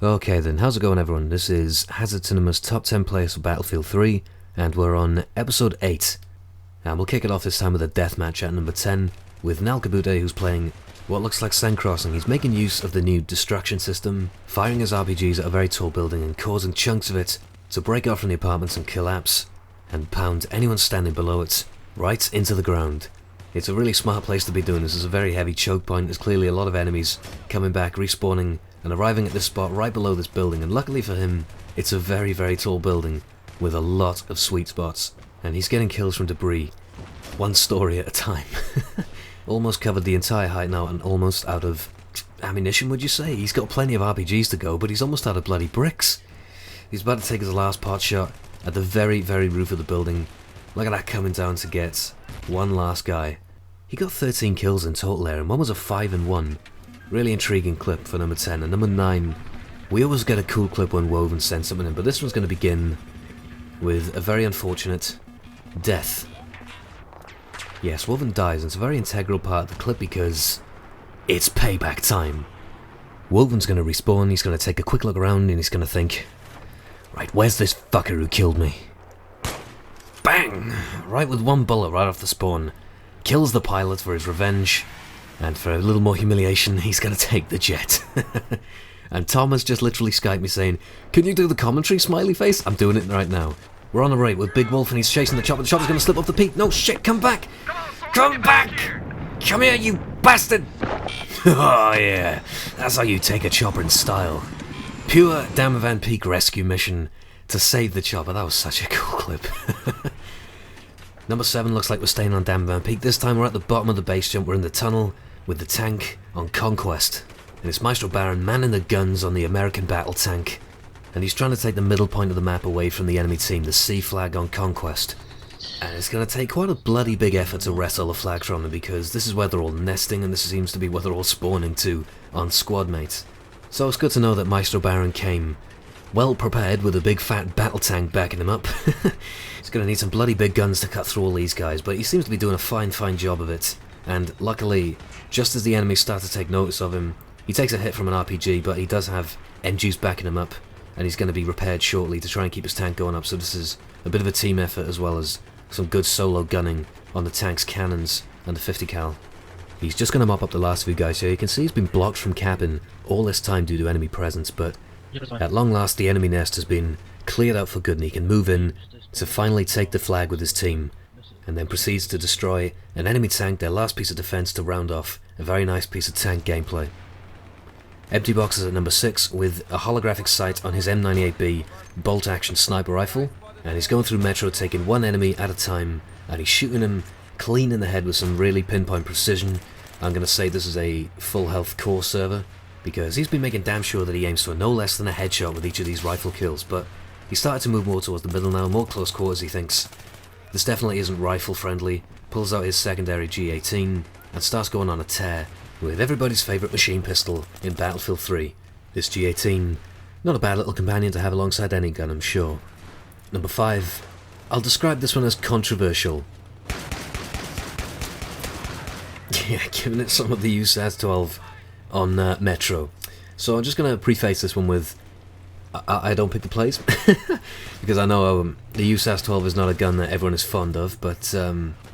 Okay then, how's it going everyone? This is Hazard Cinema's top 10 players for Battlefield 3, and we're on episode 8. And we'll kick it off this time with a deathmatch at number 10, with Nalkabude, who's playing what looks like Sen Crossing. He's making use of the new destruction system, firing his RPGs at a very tall building and causing chunks of it to break off from the apartments and collapse, and pound anyone standing below it right into the ground. It's a really smart place to be doing this. It's a very heavy choke point. There's clearly a lot of enemies coming back, respawning, and arriving at this spot right below this building, and luckily for him, it's a very, very tall building with a lot of sweet spots, and he's getting kills from debris, one story at a time. Almost covered the entire height now and almost out of ammunition, would you say? He's got plenty of RPGs to go, but he's almost out of bloody bricks. He's about to take his last pot shot at the very, very roof of the building. Look at that coming down to get one last guy. He got 13 kills in total there, and one was a 5 and 1. Really intriguing clip for number 10. And number 9, we always get a cool clip when Woven sends something in, but this one's going to begin with a very unfortunate death. Yes, Woven dies, and it's a very integral part of the clip because it's payback time. Woven's going to respawn, he's going to take a quick look around, and he's going to think, right, where's this fucker who killed me? Bang! Right with one bullet right off the spawn. Kills the pilot for his revenge. And for a little more humiliation, he's going to take the jet. And Tom has just literally Skyped me saying, can you do the commentary, smiley face? I'm doing it right now. We're on the right with Big Wolf and he's chasing the chopper. The chopper's going to slip off the peak. No shit, come back! Come back! Come here, you bastard! Oh yeah, that's how you take a chopper in style. Pure Damavan Peak rescue mission to save the chopper. That was such a cool clip. Number 7 looks like we're staying on Damavan Peak. This time we're at the bottom of the base jump. We're in the tunnel with the tank on Conquest. And it's Maestro Baron manning the guns on the American battle tank. And he's trying to take the middle point of the map away from the enemy team, the C flag on Conquest. And it's going to take quite a bloody big effort to wrestle the flag from them, because this is where they're all nesting and this seems to be where they're all spawning to on squad mates. So it's good to know that Maestro Baron came well prepared with a big fat battle tank backing him up. He's going to need some bloody big guns to cut through all these guys, but he seems to be doing a fine job of it. And luckily, just as the enemies start to take notice of him, he takes a hit from an RPG, but he does have MGs backing him up, and he's going to be repaired shortly to try and keep his tank going up. So this is a bit of a team effort as well as some good solo gunning on the tank's cannons and the 50 cal. He's just going to mop up the last few guys here. You can see he's been blocked from capping all this time due to enemy presence, but at long last the enemy nest has been cleared out for good and he can move in to finally take the flag with his team, and then proceeds to destroy an enemy tank, their last piece of defense, to round off a very nice piece of tank gameplay. Empty Box is at number 6 with a holographic sight on his M98B bolt action sniper rifle, and he's going through Metro taking one enemy at a time, and he's shooting him clean in the head with some really pinpoint precision. I'm going to say this is a full health core server, because he's been making damn sure that he aims for no less than a headshot with each of these rifle kills, but he started to move more towards the middle now, more close quarters he thinks. This definitely isn't rifle friendly, pulls out his secondary G18 and starts going on a tear with everybody's favourite machine pistol in Battlefield 3. This G18, not a bad little companion to have alongside any gun, I'm sure. Number 5, I'll describe this one as controversial. Yeah, giving it some of the USAS 12 on Metro. So I'm just going to preface this one with I don't pick the plays because I know the USAS 12 is not a gun that everyone is fond of, but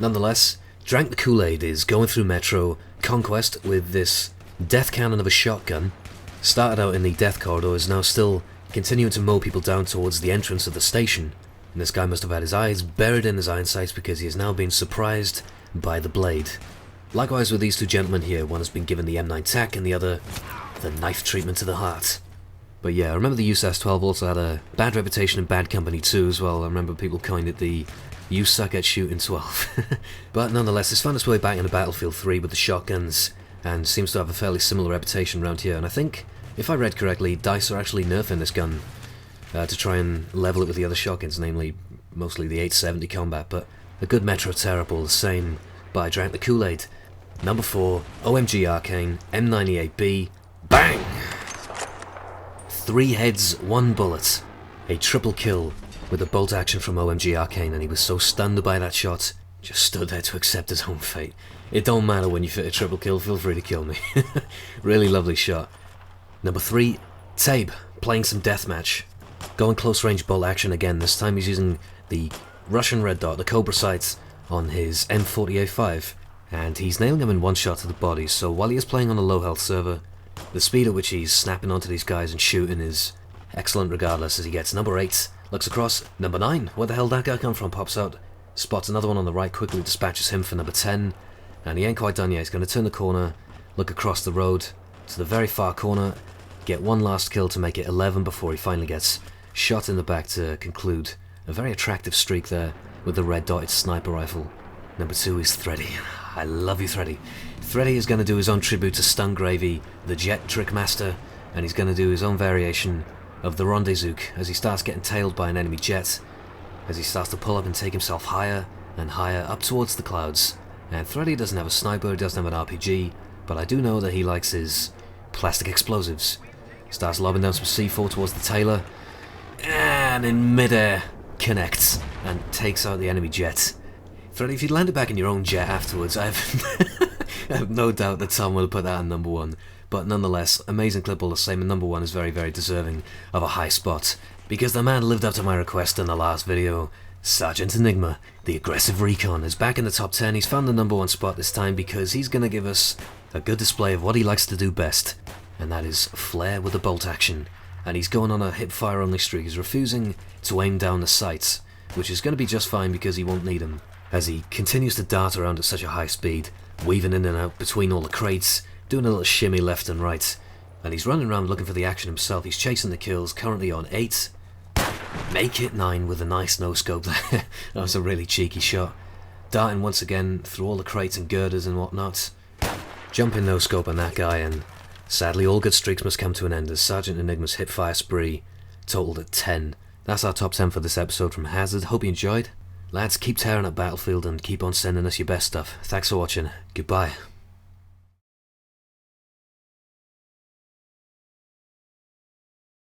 nonetheless, Drank the Kool-Aid is going through Metro Conquest with this death cannon of a shotgun. Started out in the death corridor, is now still continuing to mow people down towards the entrance of the station. And this guy must have had his eyes buried in his iron sights because he has now been surprised by the blade. Likewise with these two gentlemen here, one has been given the M9 TAC and the other the knife treatment to the heart. But yeah, I remember the USAS 12 also had a bad reputation in bad company too as well. I remember people coined it the "you suck at shooting 12." But nonetheless, it's found its way back into Battlefield 3 with the shotguns, and seems to have a fairly similar reputation around here. And I think, if I read correctly, DICE are actually nerfing this gun to try and level it with the other shotguns, namely mostly the 870 combat, but a good Metro Terror all the same. But I drank the Kool-Aid. Number 4, OMG Arcane, M98B, bang! 3 heads, 1 bullet. A triple kill with a bolt action from OMG Arcane, and he was so stunned by that shot, just stood there to accept his own fate. It don't matter when you fit a triple kill, feel free to kill me. Really lovely shot. Number 3, T.O.P, playing some deathmatch. Going close range bolt action again. This time he's using the Russian red dot, the Cobra sights, on his M40A5. And he's nailing them in one shot to the body, so while he is playing on a low health server, the speed at which he's snapping onto these guys and shooting is excellent regardless, as he gets number 8, looks across, number 9, where the hell did that guy come from, pops out, spots another one on the right, quickly dispatches him for number 10, and he ain't quite done yet. He's going to turn the corner, look across the road to the very far corner, get one last kill to make it 11 before he finally gets shot in the back to conclude a very attractive streak there with the red dotted sniper rifle. Number 2 is Thready. I love you, Thready. Thready is going to do his own tribute to Stun Gravy, the Jet Trick Master, and he's going to do his own variation of the Rendezvous as he starts getting tailed by an enemy jet, as he starts to pull up and take himself higher and higher up towards the clouds. And Thready doesn't have a sniper, he doesn't have an RPG, but I do know that he likes his plastic explosives. Starts lobbing down some C4 towards the tailor, and in midair connects and takes out the enemy jet. Thready, if you'd landed back in your own jet afterwards, I have no doubt that Tom will have put that in number 1. But nonetheless, amazing clip all the same, and number 1 is very, very deserving of a high spot, because the man lived up to my request in the last video. Sergeant Enigma, the aggressive recon, is back in the top 10. He's found the number 1 spot this time because he's going to give us a good display of what he likes to do best, and that is flare with the bolt action. And he's going on a hip-fire only streak. He's refusing to aim down the sights, which is going to be just fine because he won't need them, as he continues to dart around at such a high speed, weaving in and out between all the crates, doing a little shimmy left and right, and he's running around looking for the action himself. He's chasing the kills, currently on 8. Make it 9 with a nice no-scope there. That was a really cheeky shot. Darting once again through all the crates and girders and whatnot. Jumping no-scope on that guy, and sadly all good streaks must come to an end as Sergeant Enigma's hip-fire spree totaled at 10. That's our top 10 for this episode from Hazard. Hope you enjoyed. Lads, keep tearing at Battlefield and keep on sending us your best stuff. Thanks for watching. Goodbye.